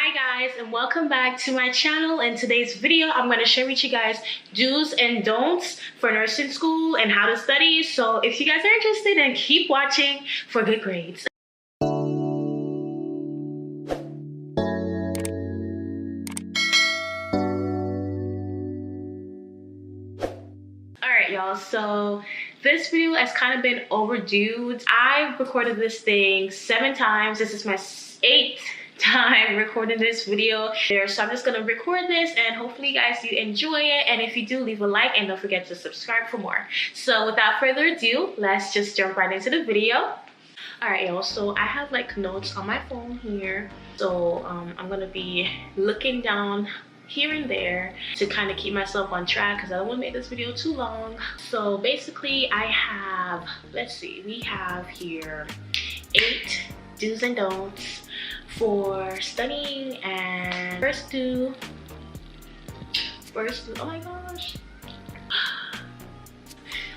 Hi guys, and welcome back to my channel. In today's video I'm going to share with you guys do's and don'ts for nursing school and how to study. So if you guys are interested, then keep watching for good grades. Alright y'all, so this video has kind of been overdue. I've recorded this thing 7 times. This is my 8th time recording this video there, so I'm just gonna record this and hopefully you guys do enjoy it, and if you do, leave a like and don't forget to subscribe for more. So without further ado, let's just jump right into the video. All right y'all, so I have like notes on my phone here, so I'm gonna be looking down here and there to kind of keep myself on track because I don't want to make this video too long. So basically I have, let's see, we have here 8 do's and don'ts for studying. And first do, oh my gosh,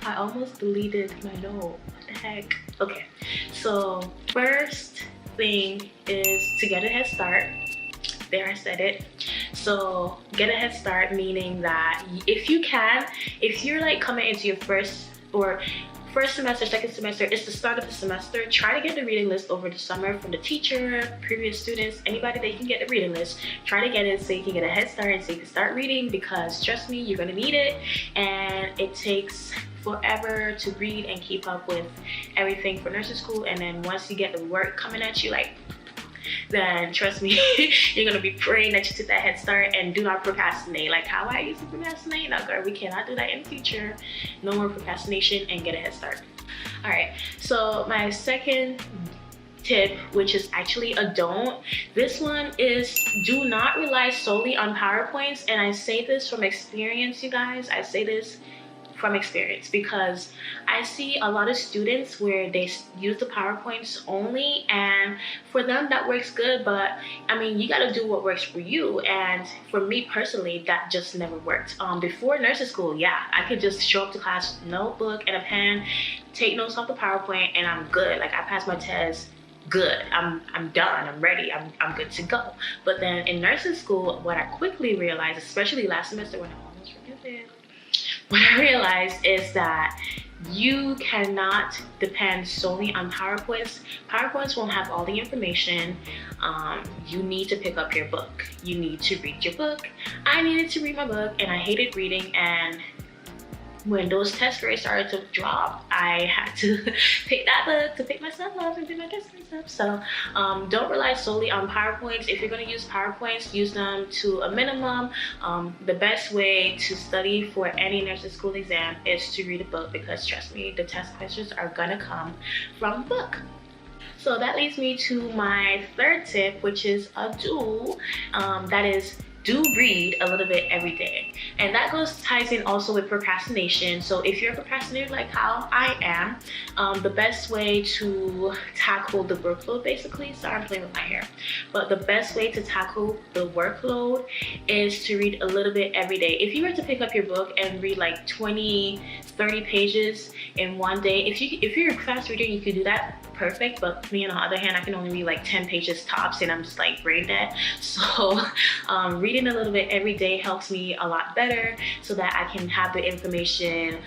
I almost deleted my note, what the heck. Okay, so first thing is to get a head start. There, I said it. So get a head start, meaning that if you can, if you're like coming into your first semester, second semester, it's the start of the semester, try to get the reading list over the summer from the teacher, previous students, anybody that you can get the reading list. Try to get it so you can get a head start and so you can start reading, because trust me, you're gonna need it, and it takes forever to read and keep up with everything for nursing school. And then once you get the work coming at you, like, then trust me, you're gonna be praying that you took that head start. And do not procrastinate like how I used to procrastinate. Now girl, we cannot do that in the future. No more procrastination, and get a head start. All right, so my second tip, which is actually a don't, this one is do not rely solely on PowerPoints. And I say this from experience, you guys. I say this from experience because I see a lot of students where they use the PowerPoints only, and for them that works good, but I mean, you got to do what works for you. And for me personally, that just never worked. Before nursing school, yeah, I could just show up to class, notebook and a pen, take notes off the PowerPoint, and I'm good. Like, I passed my test good. I'm done, I'm ready, I'm good to go. But then in nursing school, what I quickly realized, especially last semester when I almost forget it, what I realized is that you cannot depend solely on PowerPoints. PowerPoints won't have all the information. You need to pick up your book. You need to read your book. I needed to read my book, and I hated reading, and when those test grades started to drop, I had to pick that book to pick myself up and do my test and stuff. So don't rely solely on PowerPoints. If you're going to use PowerPoints, use them to a minimum. The best way to study for any nursing school exam is to read a book, because trust me, the test questions are going to come from a book. So that leads me to my third tip, which is a do. That is, do read a little bit every day. And that ties in also with procrastination. So if you're a procrastinator like how I am, the best way to tackle the workload, basically, sorry, I'm playing with my hair, but the best way to tackle the workload is to read a little bit every day. If you were to pick up your book and read like 20, 30 pages in one day, if you're a fast reader, you could do that, perfect. But me, on the other hand, I can only read like 10 pages tops, and I'm just like brain dead. So reading a little bit every day helps me a lot better, so that I can have the information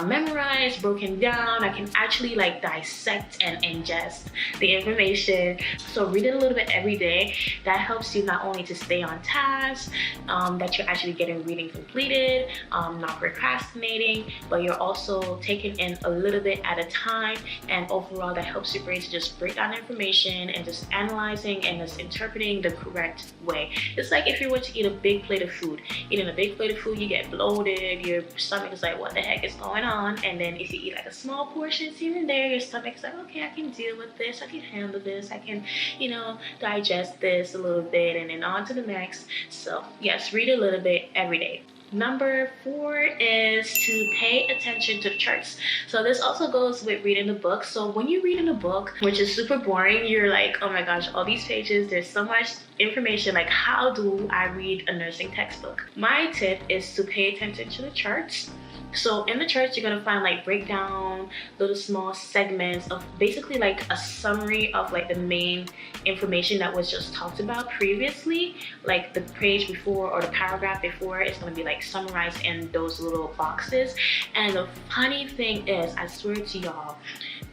memorized, broken down. I can actually like dissect and ingest the information. So reading a little bit every day, that helps you not only to stay on task, that you're actually getting reading completed, not procrastinating, but you're also taking in a little bit at a time. And overall, that helps your brain to just break down information and just analyzing and just interpreting the correct way. It's like if you were to eat a big plate of food. Eating a big plate of food, you get bloated, your stomach is like, what the heck is going on? And then if you eat like a small portion here and there, your stomach is like, okay, I can deal with this, I can handle this, I can, you know, digest this a little bit, and then on to the next. So yes, read a little bit every day. Number 4 is to pay attention to the charts. So this also goes with reading the book. So when you read in a book, which is super boring, you're like, oh my gosh, all these pages, there's so much information. Like, how do I read a nursing textbook? My tip is to pay attention to the charts. So in the charts, you're gonna find like breakdown, little small segments of basically like a summary of like the main information that was just talked about previously. Like the page before or the paragraph before is gonna be like summarized in those little boxes. And the funny thing is, I swear to y'all,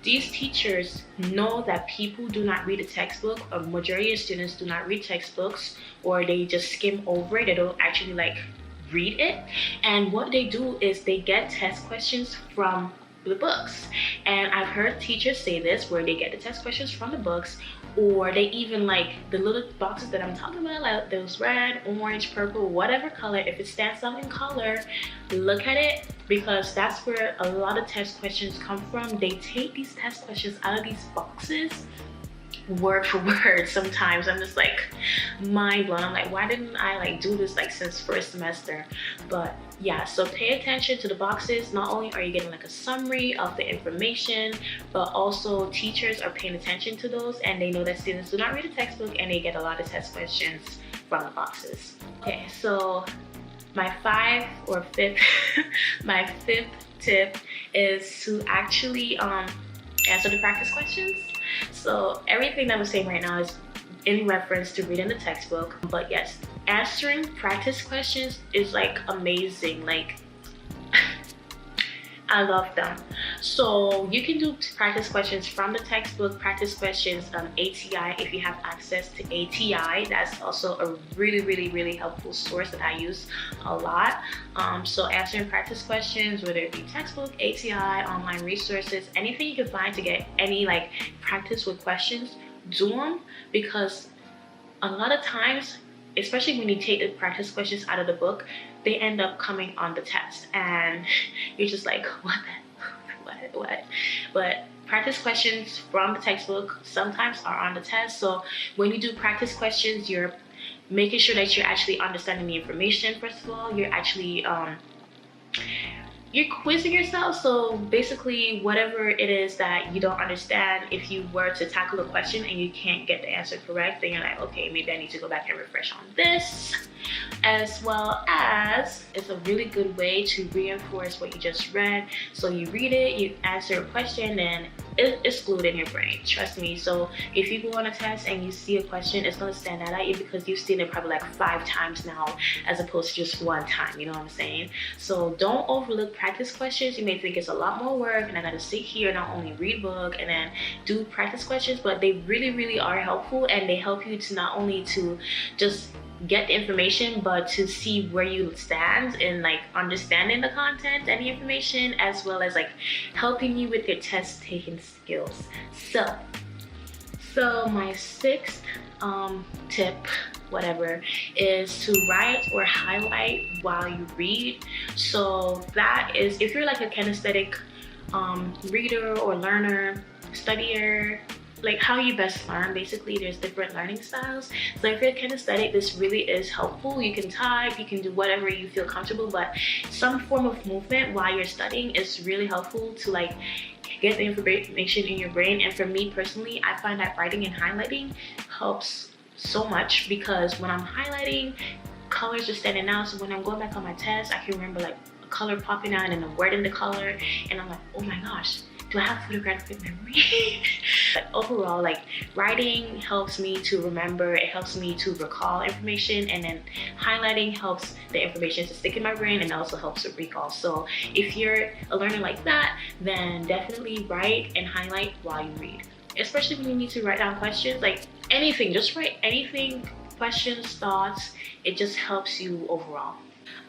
these teachers know that people do not read a textbook. A majority of students do not read textbooks, or they just skim over it. They don't actually like read it. And what they do is they get test questions from the books. And I've heard teachers say this, where they get the test questions from the books, or they even like the little boxes that I'm talking about, like those red, orange, purple, whatever color, if it stands out in color, look at it, because that's where a lot of test questions come from. They take these test questions out of these boxes word for word. Sometimes I'm just like mind blown. I'm like, why didn't I like do this like since first semester? But yeah, so pay attention to the boxes. Not only are you getting like a summary of the information, but also teachers are paying attention to those, and they know that students do not read a textbook, and they get a lot of test questions from the boxes. Okay, so my my fifth tip is to actually answer the practice questions. So everything that I'm saying right now is in reference to reading the textbook, but yes, answering practice questions is like amazing. Like I love them. So you can do practice questions from the textbook, practice questions ATI if you have access to ATI. That's also a really helpful source that I use a lot. So answering practice questions, whether it be textbook, ATI, online resources, anything you can find to get any like practice with questions, do them, because a lot of times, especially when you take the practice questions out of the book, they end up coming on the test, and you're just like, what? But practice questions from the textbook sometimes are on the test. So when you do practice questions, you're making sure that you're actually understanding the information. First of all, you're actually you're quizzing yourself. So basically, whatever it is that you don't understand, if you were to tackle a question and you can't get the answer correct, then you're like, okay, maybe I need to go back and refresh on this. As well as, it's a really good way to reinforce what you just read. So you read it, you answer a question, and it's glued in your brain, trust me. So if you go on a test and you see a question, it's going to stand out at you because you've seen it probably like 5 times now, as opposed to just 1 time. You know what I'm saying? So don't overlook practice questions. You may think it's a lot more work, and I gotta sit here and not only read book and then do practice questions, but they really are helpful, and they help you to not only to just get the information, but to see where you stand in like understanding the content and the information, as well as like helping you with your test taking skills. So my 6th tip, whatever, is to write or highlight while you read. So that is, if you're like a kinesthetic reader or learner, studier, like how you best learn. Basically, there's different learning styles. So if you're kinesthetic, this really is helpful. You can type, you can do whatever you feel comfortable, but some form of movement while you're studying is really helpful to like get the information in your brain. And for me personally, I find that writing and highlighting helps so much, because when I'm highlighting, colors are standing out. So when I'm going back on my test, I can remember like a color popping out and a word in the color, and I'm like, oh my gosh, do I have photographic memory? But overall, like writing helps me to remember, it helps me to recall information, and then highlighting helps the information to stick in my brain, and also helps with recall. So if you're a learner like that, then definitely write and highlight while you read. Especially when you need to write down questions, like anything, just write anything, questions, thoughts. It just helps you overall.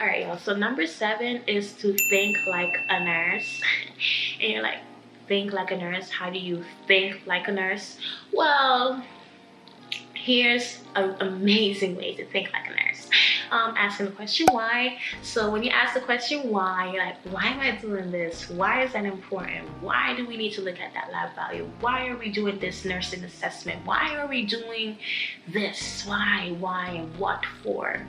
All right, y'all, so number 7 is to think like a nurse. And you're like, think like a nurse? How do you think like a nurse? Well, here's an amazing way to think like a nurse. Asking the question why. So when you ask the question why, you're like, why am I doing this? Why is that important? Why do we need to look at that lab value? Why are we doing this nursing assessment? Why are we doing this? Why, and what for?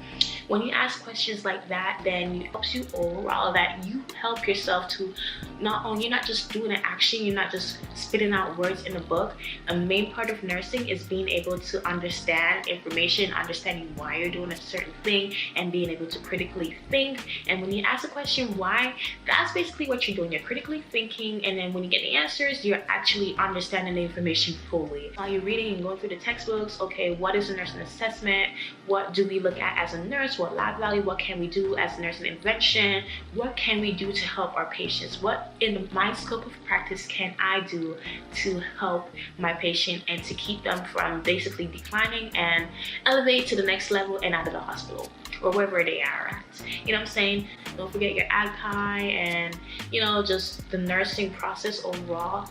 When you ask questions like that, then it helps you overall, that you help yourself to not only, you're not just doing an action, you're not just spitting out words in a book. A main part of nursing is being able to understand information, understanding why you're doing a certain thing, and being able to critically think. And when you ask a question why, that's basically what you're doing. You're critically thinking, and then when you get the answers, you're actually understanding the information fully. While you're reading and going through the textbooks, okay, what is a nursing assessment? What do we look at as a nurse? What lab value? What can we do as a nursing intervention? What can we do to help our patients? What in my scope of practice can I do to help my patient and to keep them from basically declining and elevate to the next level and out of the hospital or wherever they are at? You know what I'm saying? Don't forget your AGPI and, you know, just the nursing process overall.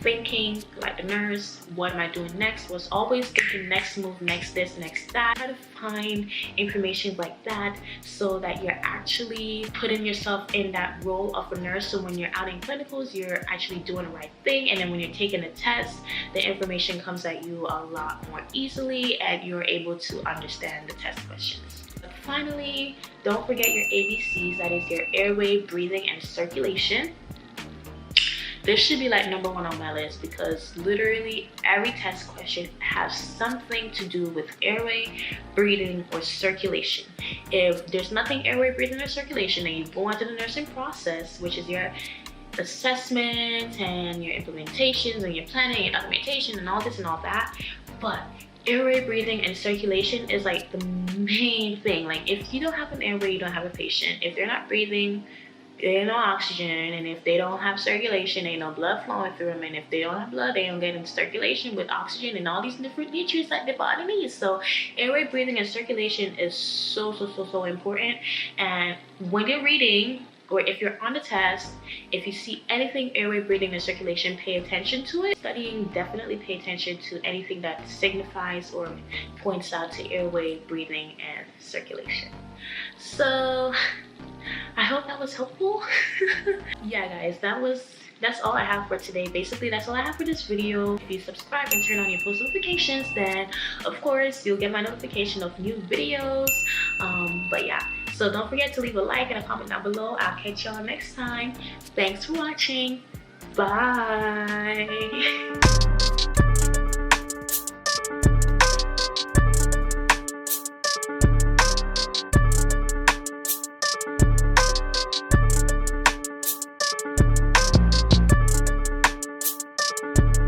Thinking like the nurse, what am I doing next? Was always thinking next move, next this, next that. Try to find information like that so that you're actually putting yourself in that role of a nurse. So when you're out in clinicals, you're actually doing the right thing. And then when you're taking a test, the information comes at you a lot more easily and you're able to understand the test questions. But finally, don't forget your ABCs, that is your airway, breathing, and circulation. This should be like number one on my list because literally every test question has something to do with airway, breathing, or circulation. If there's nothing airway, breathing, or circulation, then you go into the nursing process, which is your assessment and your implementations and your planning and documentation and all this and all that. But airway, breathing, and circulation is like the main thing. Like if you don't have an airway, you don't have a patient. If they're not breathing, there ain't no oxygen, and if they don't have circulation, there ain't no blood flowing through them, and if they don't have blood, they don't get into circulation with oxygen and all these different nutrients that the body needs. So airway, breathing, and circulation is so important. And when you're reading, or if you're on the test, if you see anything airway, breathing, and circulation, pay attention to it. Studying, definitely pay attention to anything that signifies or points out to airway, breathing, and circulation. So I hope that was helpful. Yeah guys, that's all I have for today. Basically, that's all I have for this video. If you subscribe and turn on your post notifications, then of course you'll get my notification of new videos. But yeah, so don't forget to leave a like and a comment down below. I'll catch y'all next time. Thanks for watching. Bye.